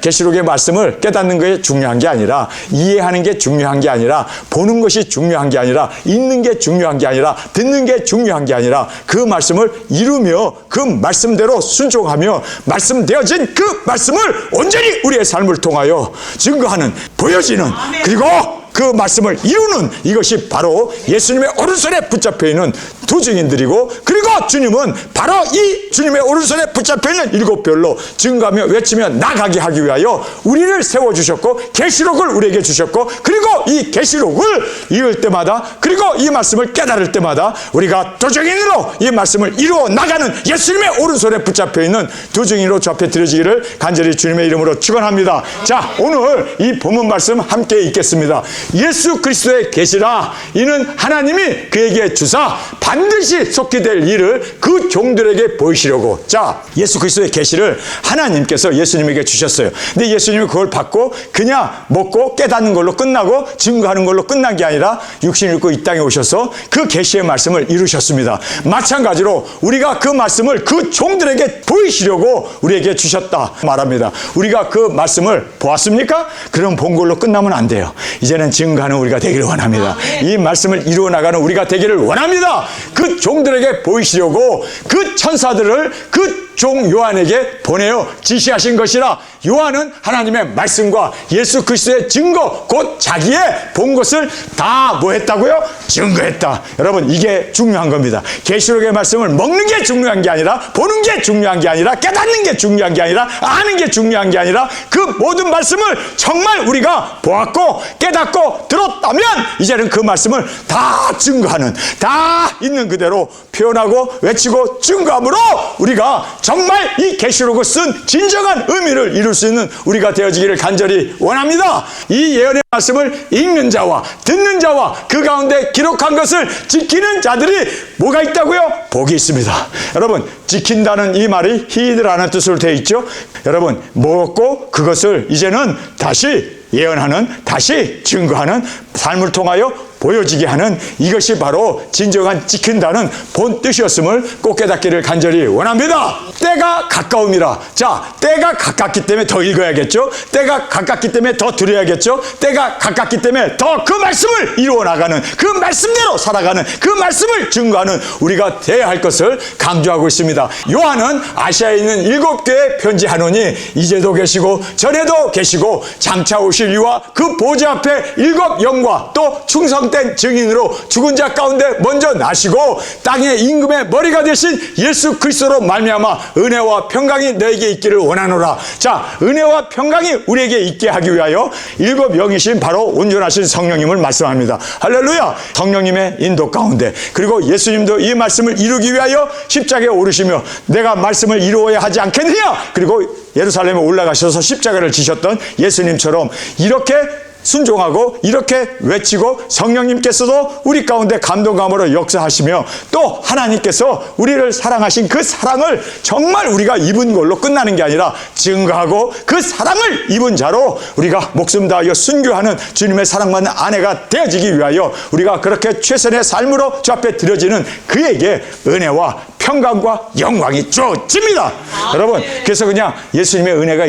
계시록의 말씀을 깨닫는 게 중요한 게 아니라 이해하는 게 중요한 게 아니라 보는 것이 중요한 게 아니라 읽는 게 중요한 게 아니라 듣는 게 중요한 게 아니라 그 말씀을 이루며 그 말씀대로 순종하며 말씀되어진 그 말씀을 온전히 우리의 삶을 통하여 증거하는, 보여지는, 그리고 그 말씀을 이루는, 이것이 바로 예수님의 오른손에 붙잡혀 있는 두 증인들이고, 그리고 주님은 바로 이 주님의 오른손에 붙잡혀 있는 7별로 증거하며 외치며 나가게 하기 위하여 우리를 세워주셨고 계시록을 우리에게 주셨고, 그리고 이 계시록을 읽을 때마다 그리고 이 말씀을 깨달을 때마다 우리가 두 증인으로 이 말씀을 이루어 나가는 예수님의 오른손에 붙잡혀 있는 두 증인으로 주 앞에 드려지기를 간절히 주님의 이름으로 축원합니다. 자, 오늘 이 본문 말씀 함께 읽겠습니다. 예수 그리스도의 계시라. 이는 하나님이 그에게 주사 반드시 속히 될 일을 그 종들에게 보이시려고. 자, 예수 그리스도의 계시를 하나님께서 예수님에게 주셨어요. 근데 예수님이 그걸 받고 그냥 먹고 깨닫는 걸로 끝나고 증거하는 걸로 끝난 게 아니라 육신을 입고 이 땅에 오셔서 그 계시의 말씀을 이루셨습니다. 마찬가지로 우리가 그 말씀을 그 종들에게 보이시려고 우리에게 주셨다 말합니다. 우리가 그 말씀을 보았습니까? 그럼 본 걸로 끝나면 안 돼요. 이제는 증거하는 우리가 되기를 원합니다. 이 말씀을 이루어 나가는 우리가 되기를 원합니다. 그 종들에게 보이시려고 그 천사들을 그 종 요한에게 보내어 지시하신 것이라. 요한은 하나님의 말씀과 예수 그리스도의 증거, 곧 자기의 본 것을 다 뭐 했다고요? 증거했다. 여러분, 이게 중요한 겁니다. 계시록의 말씀을 먹는 게 중요한 게 아니라 보는 게 중요한 게 아니라 깨닫는 게 중요한 게 아니라 아는 게 중요한 게 아니라 그 모든 말씀을 정말 우리가 보았고 깨닫고 들었다면 이제는 그 말씀을 다 증거하는, 다 있는 그대로 표현하고 외치고 증거함으로 우리가 정말 이 계시록을 쓴 진정한 의미를 이룰 수 있는 우리가 되어지기를 간절히 원합니다. 이 예언의 말씀을 읽는 자와 듣는 자와 그 가운데 기록한 것을 지키는 자들이 뭐가 있다고요? 복이 있습니다. 여러분, 지킨다는 이 말이 히이드라는 뜻으로 되어 있죠. 여러분, 먹었고 그것을 이제는 다시 예언하는, 다시 증거하는 삶을 통하여 보여지게 하는 이것이 바로 진정한 지킨다는 본 뜻이었음을 꼭 깨닫기를 간절히 원합니다. 때가 가까움이라. 자, 때가 가깝기 때문에 더 읽어야겠죠. 때가 가깝기 때문에 더 들어야겠죠. 때가 가깝기 때문에 더 그 말씀을 이루어 나가는, 그 말씀대로 살아가는, 그 말씀을 증거하는 우리가 돼야 할 것을 강조하고 있습니다. 요한은 아시아에 있는 7교회에 편지하노니 이제도 계시고 전에도 계시고 장차 오실 이와 그 보좌 앞에 7 영과 또 충성된 증인으로 죽은 자 가운데 먼저 나시고 땅의 임금의 머리가 되신 예수 그리스도로 말미암아 은혜와 평강이 너에게 있기를 원하노라. 자, 은혜와 평강이 우리에게 있게 하기 위하여 7 영이신 바로 온전하신 성령님을 말씀합니다. 할렐루야. 성령님의 인도 가운데, 그리고 예수님도 이 말씀을 이루기 위하여 십자가에 오르시며 내가 말씀을 이루어야 하지 않겠느냐, 그리고 예루살렘에 올라가셔서 십자가를 지셨던 예수님처럼 이렇게 순종하고 이렇게 외치고 성령님께서도 우리 가운데 감동감으로 역사하시며 또 하나님께서 우리를 사랑하신 그 사랑을 정말 우리가 입은 걸로 끝나는 게 아니라 증거하고 그 사랑을 입은 자로 우리가 목숨 다하여 순교하는 주님의 사랑받는 아내가 되어지기 위하여 우리가 그렇게 최선의 삶으로 주 앞에 드려지는 그에게 은혜와 평강과 영광이 주어집니다. 여러분, 그래서 그냥 예수님의 은혜가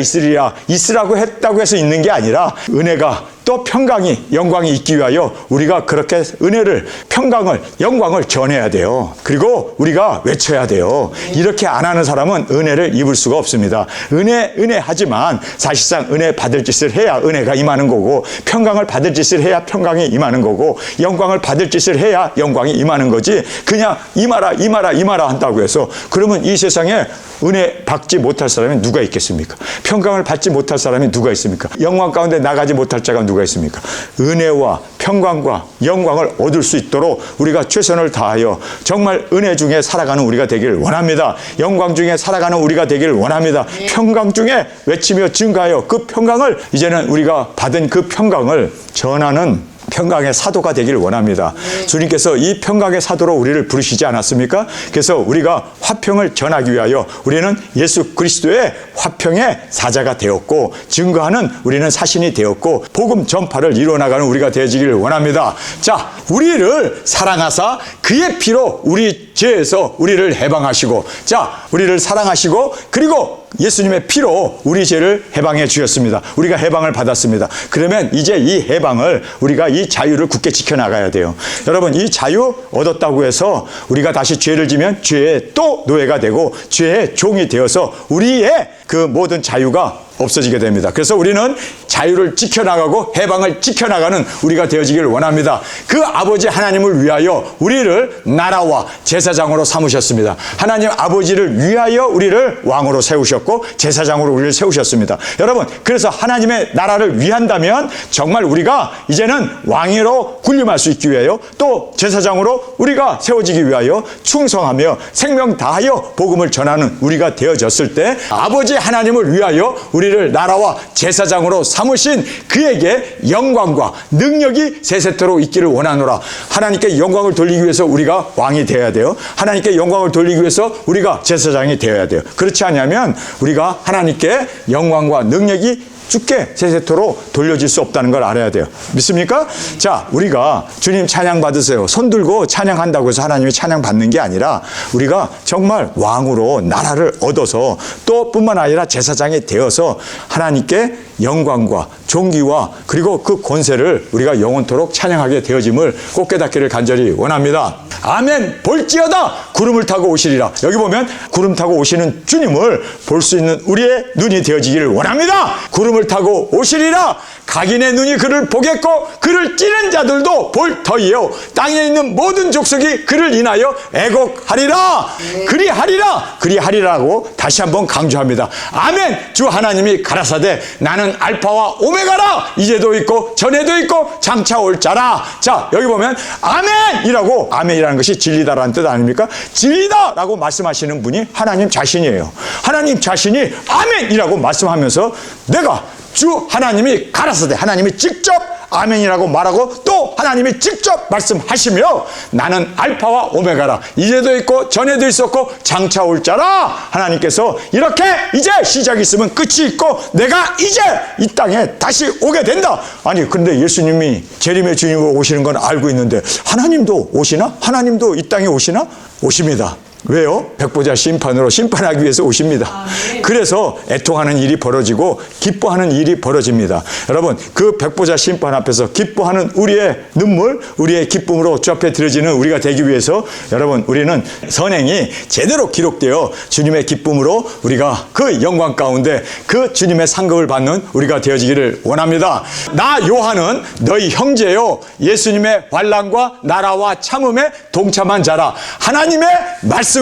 있으라고 했다고 해서 있는 게 아니라 은혜가 또 평강이, 영광이 있기 위하여 우리가 그렇게 은혜를, 평강을, 영광을 전해야 돼요. 그리고 우리가 외쳐야 돼요. 이렇게 안 하는 사람은 은혜를 입을 수가 없습니다. 은혜 하지만 사실상 은혜 받을 짓을 해야 은혜가 임하는 거고, 평강을 받을 짓을 해야 평강이 임하는 거고, 영광을 받을 짓을 해야 영광이 임하는 거지, 그냥 임하라 한다고 해서 그러면 이 세상에 은혜 받지 못할 사람이 누가 있겠습니까? 평강을 받지 못할 사람이 누가 있습니까? 영광 가운데 나가지 못할 자가 누가 있습니까? 은혜와 평강과 영광을 얻을 수 있도록 우리가 최선을 다하여 정말 은혜 중에 살아가는 우리가 되기를 원합니다. 영광 중에 살아가는 우리가 되기를 원합니다. 평강 중에 외치며 증가하여 그 평강을, 이제는 우리가 받은 그 평강을 전하는 평강의 사도가 되기를 원합니다. 주님께서 이 평강의 사도로 우리를 부르시지 않았습니까? 그래서 우리가 화평을 전하기 위하여 우리는 예수 그리스도의 화평의 사자가 되었고, 증거하는 우리는 사신이 되었고, 복음 전파를 이루어나가는 우리가 되어지기를 원합니다. 자, 우리를 사랑하사 그의 피로 우리 죄에서 우리를 해방하시고, 자, 우리를 사랑하시고, 그리고 예수님의 피로 우리 죄를 해방해 주셨습니다. 우리가 해방을 받았습니다. 그러면 이제 이 해방을, 우리가 이 자유를 굳게 지켜나가야 돼요. 여러분, 이 자유 얻었다고 해서 우리가 다시 죄를 지면 죄의 또 노예가 되고 죄의 종이 되어서 우리의 그 모든 자유가 없어지게 됩니다. 그래서 우리는 자유를 지켜나가고 해방을 지켜나가는 우리가 되어지기를 원합니다. 그 아버지 하나님을 위하여 우리를 나라와 제사장으로 삼으셨습니다. 하나님 아버지를 위하여 우리를 왕으로 세우셨고 제사장으로 우리를 세우셨습니다. 여러분, 그래서 하나님의 나라를 위한다면 정말 우리가 이제는 왕으로 군림할 수 있기 위하여, 또 제사장으로 우리가 세워지기 위하여 충성하며 생명 다하여 복음을 전하는 우리가 되어졌을 때, 아버지 하나님을 위하여 우리를 나라와 제사장으로 삼으신 그에게 영광과 능력이 세세토록 있기를 원하노라. 하나님께 영광을 돌리기 위해서 우리가 왕이 되어야 돼요. 하나님께 영광을 돌리기 위해서 우리가 제사장이 되어야 돼요. 그렇지 않으면 우리가 하나님께 영광과 능력이 죽게 세세토록 돌려질 수 없다는 걸 알아야 돼요. 믿습니까? 자, 우리가 주님 찬양 받으세요. 손 들고 찬양한다고 해서 하나님이 찬양 받는 게 아니라 우리가 정말 왕으로 나라를 얻어서 또 뿐만 아니라 제사장이 되어서 하나님께 영광과 존귀와 그리고 그 권세를 우리가 영원토록 찬양하게 되어짐을 꼭 깨닫기를 간절히 원합니다. 아멘. 볼지어다 구름을 타고 오시리라. 여기 보면 구름 타고 오시는 주님을 볼 수 있는 우리의 눈이 되어지기를 원합니다. 구름을 타고 오시리라. 각인의 눈이 그를 보겠고 그를 찌른 자들도 볼 터이요 땅에 있는 모든 족속이 그를 인하여 애곡하리라. 그리하리라고 다시 한번 강조합니다. 아멘. 주 하나님이 가라사대 나는 알파와 오메가라. 이제도 있고 전에도 있고 장차 올 자라. 자, 여기 보면 아멘이라고, 아멘이라는 것이 진리다라는 뜻 아닙니까? 진리다라고 말씀하시는 분이 하나님 자신이에요. 하나님 자신이 아멘이라고 말씀하면서 내가 주 하나님이 가라사대, 하나님이 직접 아멘이라고 말하고 또 하나님이 직접 말씀하시며 나는 알파와 오메가라, 이제도 있고 전에도 있었고 장차 올 자라. 하나님께서 이렇게 이제 시작이 있으면 끝이 있고 내가 이제 이 땅에 다시 오게 된다. 아니 근데 예수님이 재림의 주님으로 오시는 건 알고 있는데 하나님도 오시나? 하나님도 이 땅에 오시나? 오십니다. 왜요? 백보자 심판으로 심판하기 위해서 오십니다. 그래서 애통하는 일이 벌어지고 기뻐하는 일이 벌어집니다. 여러분, 그 백보자 심판 앞에서 기뻐하는 우리의 눈물, 우리의 기쁨으로 주 앞에 드려지는 우리가 되기 위해서 여러분, 우리는 선행이 제대로 기록되어 주님의 기쁨으로 우리가 그 영광 가운데 그 주님의 상급을 받는 우리가 되어지기를 원합니다. 나 요한은 너희 형제요 예수님의 환난과 나라와 참음에 동참한 자라. 하나님의 말씀과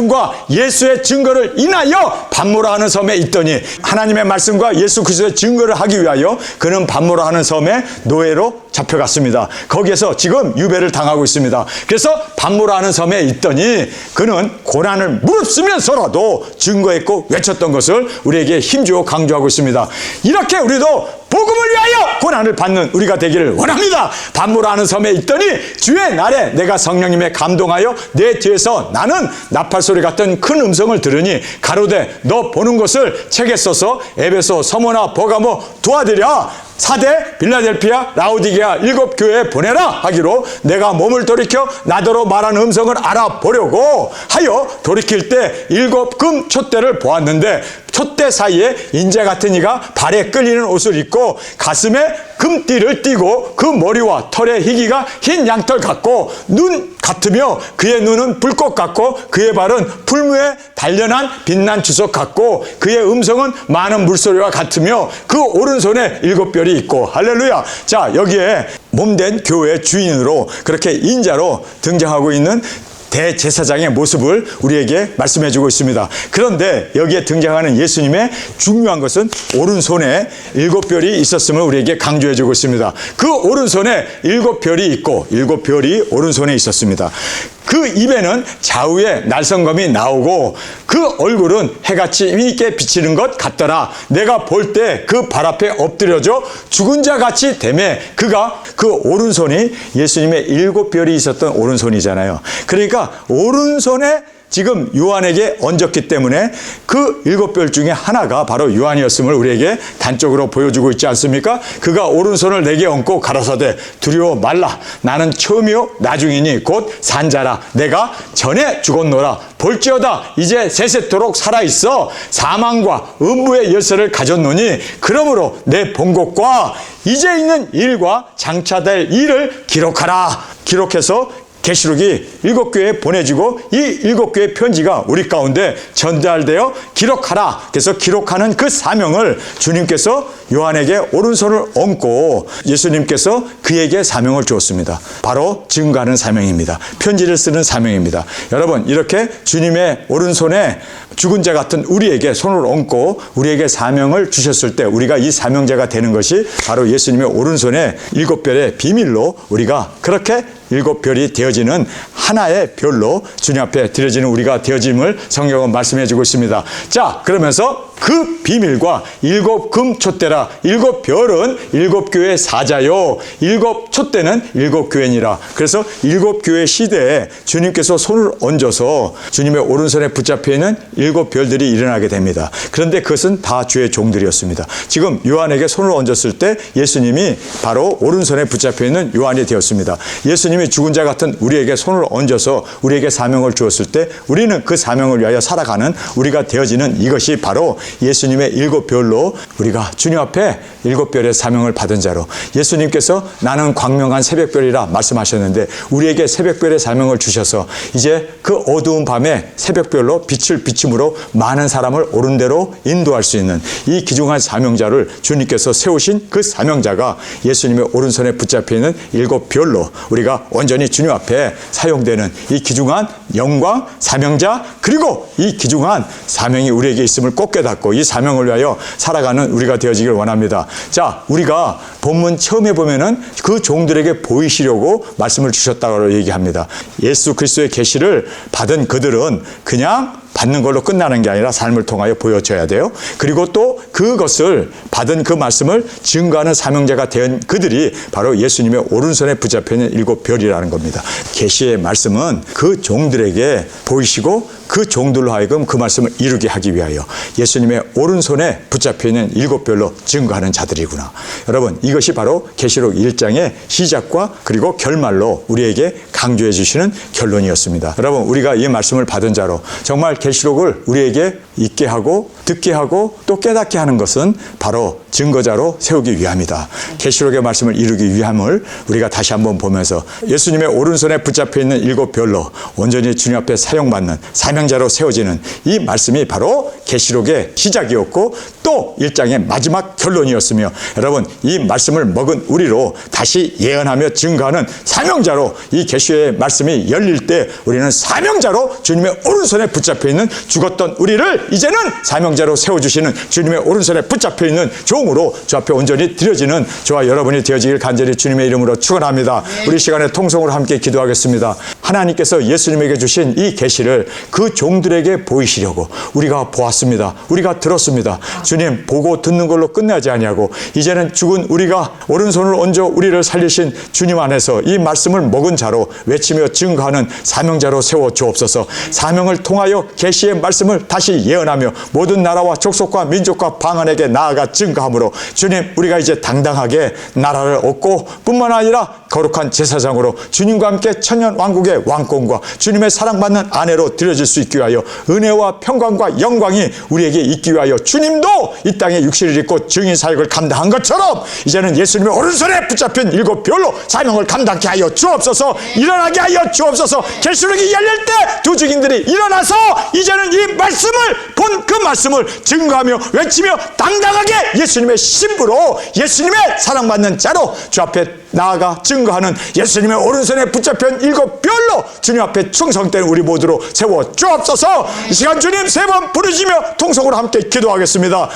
예수의 증거를 인하여 반모라 하는 섬에 있더니, 하나님의 말씀과 예수 그리스도의 증거를 하기 위하여 그는 반모라 하는 섬에 노예로 잡혀갔습니다. 거기에서 지금 유배를 당하고 있습니다. 그래서 반모라 하는 섬에 있더니 그는 고난을 무릅쓰면서라도 증거했고 외쳤던 것을 우리에게 힘주어 강조하고 있습니다. 이렇게 우리도 복음을 위하여 고난을 받는 우리가 되기를 원합니다. 반모라 하는 섬에 있더니 주의 날에 내가 성령님에 감동하여 내 뒤에서 나는 나팔소리 같은 큰 음성을 들으니 가로되 너 보는 것을 책에 써서 에베소, 서모나, 버가모, 두아디라, 사대, 빌라델피아, 라오디게아 7 교회에 보내라 하기로 내가 몸을 돌이켜 나더러 말하는 음성을 알아보려고 하여 돌이킬 때 7 금 촛대를 보았는데 촛대 사이에 인재 같은 이가 발에 끌리는 옷을 입고 가슴에 금띠를 띠고 그 머리와 털의 희기가 흰 양털 같고 눈 같으며 그의 눈은 불꽃 같고 그의 발은 풀무에 단련한 빛난 주석 같고 그의 음성은 많은 물소리와 같으며 그 오른손에 7별이 있고. 할렐루야. 자, 여기에 몸된 교회의 주인으로 그렇게 인자로 등장하고 있는 대제사장의 모습을 우리에게 말씀해 주고 있습니다. 그런데 여기에 등장하는 예수님의 중요한 것은 오른손에 7별이 있었음을 우리에게 강조해 주고 있습니다. 그 오른손에 7별이 있고 7별이 오른손에 있었습니다. 그 입에는 좌우에 날성검이 나오고 그 얼굴은 해같이 힘있게 비치는 것 같더라. 내가 볼 때 그 발 앞에 엎드려져 죽은 자 같이 되매 그가 그 오른손이 예수님의 7별이 있었던 오른손이잖아요. 그러니까 오른손에 지금 요한에게 얹었기 때문에 그 7별 중에 하나가 바로 요한이었음을 우리에게 단적으로 보여주고 있지 않습니까? 그가 오른손을 내게 얹고 가라사대 두려워 말라. 나는 처음이요 나중이니 곧 산자라. 내가 전에 죽었노라. 볼지어다 이제 세세토록 살아있어 사망과 음부의 열쇠를 가졌노니 그러므로 내 본 것과 이제 있는 일과 장차될 일을 기록하라. 기록해서 계시록이 7교회에 보내지고 이 7교회 편지가 우리 가운데 전달되어 기록하라. 그래서 기록하는 그 사명을 주님께서 요한에게 오른손을 얹고 예수님께서 그에게 사명을 주었습니다. 바로 증거하는 사명입니다. 편지를 쓰는 사명입니다. 여러분, 이렇게 주님의 오른손에 죽은 자 같은 우리에게 손을 얹고 우리에게 사명을 주셨을 때 우리가 이 사명자가 되는 것이 바로 예수님의 오른손에 7별의 비밀로 우리가 그렇게 7별이 되어지는 하나의 별로 주님 앞에 드려지는 우리가 되어짐을 성경은 말씀해 주고 있습니다. 자, 그러면서 그 비밀과 7 금 촛대라. 7별은 7교회 사자요 7 촛대는 7교회니라. 그래서 7교회 시대에 주님께서 손을 얹어서 주님의 오른손에 붙잡혀 있는 7별들이 일어나게 됩니다. 그런데 그것은 다 주의 종들이었습니다. 지금 요한에게 손을 얹었을 때 예수님이 바로 오른손에 붙잡혀 있는 요한이 되었습니다. 예수님이 죽은 자 같은 우리에게 손을 얹어서 우리에게 사명을 주었을 때 우리는 그 사명을 위하여 살아가는 우리가 되어지는 이것이 바로 예수님의 7별로 우리가 주님 앞에 7별의 사명을 받은 자로 예수님께서 나는 광명한 새벽별이라 말씀하셨는데 우리에게 새벽별의 사명을 주셔서 이제 그 어두운 밤에 새벽별로 빛을 비춤으로 많은 사람을 옳은 대로 인도할 수 있는 이 귀중한 사명자를 주님께서 세우신 그 사명자가 예수님의 오른손에 붙잡혀 있는 7별로 우리가 온전히 주님 앞에 사용되는 이 귀중한 영광 사명자 그리고 이 귀중한 사명이 우리에게 있음을 꼭 깨닫고 이 사명을 위하여 살아가는 우리가 되어지길 원합니다. 자, 우리가 본문 처음에 보면은 그 종들에게 보이시려고 말씀을 주셨다고 얘기합니다. 예수 그리스도의 계시를 받은 그들은 그냥 받는 걸로 끝나는 게 아니라 삶을 통하여 보여줘야 돼요. 그리고 또 그것을 받은 그 말씀을 증거하는 사명자가 된 그들이 바로 예수님의 오른손에 붙잡혀 있는 7별이라는 겁니다. 계시의 말씀은 그 종들에게 보이시고 그 종들로 하여금 그 말씀을 이루게 하기 위하여 예수님의 오른손에 붙잡혀 있는 7별로 증거하는 자들이구나. 여러분, 이것이 바로 계시록 1장의 시작과 그리고 결말로 우리에게 강조해 주시는 결론이었습니다. 여러분, 우리가 이 말씀을 받은 자로 정말 계시록을 우리에게 읽게 하고 듣게 하고 또 깨닫게 하는 것은 바로 증거자로 세우기 위함이다. 계시록의 말씀을 이루기 위함을 우리가 다시 한번 보면서 예수님의 오른손에 붙잡혀 있는 7별로 온전히 주님 앞에 사용받는 사명자로 세워지는 이 말씀이 바로 계시록의 시작이었고 또 1장의 마지막 결론이었으며, 여러분, 이 말씀을 먹은 우리로 다시 예언하며 증거하는 사명자로 이 계시의 말씀이 열릴 때 우리는 사명자로 주님의 오른손에 붙잡혀 있는 죽었던 우리를 이제는 사명자로 세워주시는 주님의 오른손에 붙잡혀 있는 종으로 주 앞에 온전히 드려지는 저와 여러분이 되어지길 간절히 주님의 이름으로 축원합니다. 우리 시간에 통성으로 함께 기도하겠습니다. 하나님께서 예수님에게 주신 이 계시를 그 종들에게 보이시려고 우리가 보았습니다. 우리가 들었습니다. 주님, 보고 듣는 걸로 끝나지 아니하고 이제는 죽은 우리가 오른손을 얹어 우리를 살리신 주님 안에서 이 말씀을 먹은 자로 외치며 증거하는 사명자로 세워 주옵소서. 사명을 통하여 계시의 말씀을 다시 예언하며 모든 나라와 족속과 민족과 방언에게 나아가 증거함으로 주님, 우리가 이제 당당하게 나라를 얻고 뿐만 아니라 거룩한 제사장으로 주님과 함께 천년 왕국의 왕권과 주님의 사랑받는 아내로 드려질 수 있기 위하여 은혜와 평강과 영광이 우리에게 있기 위하여 주님도 이 땅에 육신을 입고 증인 사역을 감당한 것처럼 이제는 예수님의 오른손에 붙잡힌 7별로 사명을 감당케 하여 주옵소서. 일어나게 하여 주옵소서. 계시록이 열릴 때 두 증인들이 일어나서 이제는 이 말씀을 본 그 말씀을 증거하며 외치며 당당하게 예수님의 신부로 예수님의 사랑받는 자로 주 앞에 나아가 증거하는 예수님의 오른손에 붙잡힌 7별로 주님 앞에 충성된 우리 모두로 세워 주옵소서. 이 시간 주님 3번 부르시며 통성으로 함께 기도하겠습니다.